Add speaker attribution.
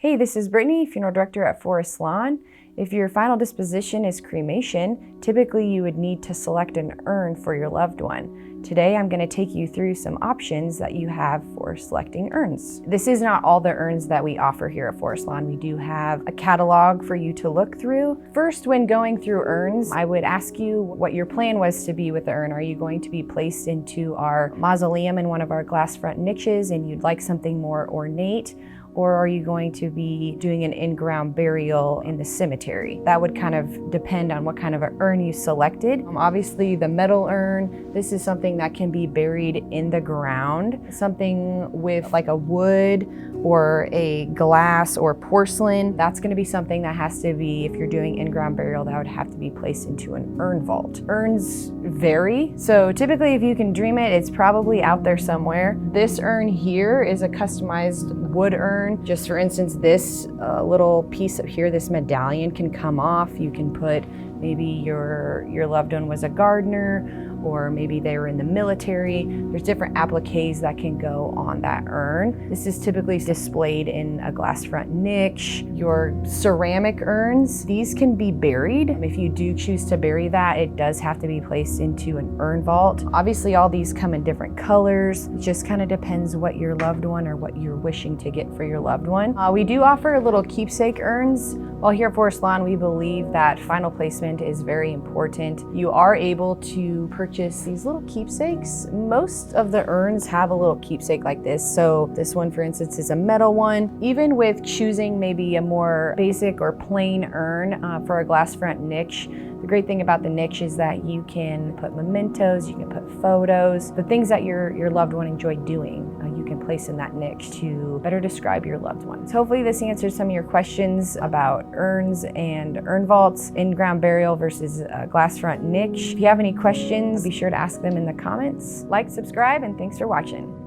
Speaker 1: Hey, this is Brittany, Funeral Director at Forest Lawn. If your final disposition is cremation, typically you would need to select an urn for your loved one. Today I'm going to take you through some options that you have for selecting urns. This is not all the urns that we offer here at Forest Lawn. We do have a catalog for you to look through. First, when going through urns, I would ask you what your plan was to be with the urn. Are you going to be placed into our mausoleum in one of our glass front niches and you'd like something more ornate? Or are you going to be doing an in-ground burial in the cemetery? That would kind of depend on what kind of an urn you selected. Obviously the metal urn, this is something that can be buried in the ground. Something with like a wood or a glass or porcelain, that's gonna be something that has to be, if you're doing in-ground burial, that would have to be placed into an urn vault. Urns vary, so typically if you can dream it, it's probably out there somewhere. This urn here is a customized wood urn. Just for instance, this little piece of here, this medallion can come off. You can put maybe your loved one was a gardener, or maybe they were in the military. There's different appliques that can go on that urn. This is typically displayed in a glass front niche. Your ceramic urns, these can be buried. If you do choose to bury that, it does have to be placed into an urn vault. Obviously, all these come in different colors. It just kind of depends what your loved one or what you're wishing to get for your loved one. We do offer little keepsake urns. While here at Forest Lawn, we believe that final placement is very important. You are able to purchase these little keepsakes. Most of the urns have a little keepsake like this. So this one, for instance, is a metal one. Even with choosing maybe a more basic or plain urn for a glass front niche, the great thing about the niche is that you can put mementos, you can put photos, the things that your loved one enjoyed doing, you can place in that niche to better describe your loved ones. Hopefully this answers some of your questions about urns and urn vaults, in-ground burial versus a glass front niche. If you have any questions, be sure to ask them in the comments. Like, subscribe, and thanks for watching.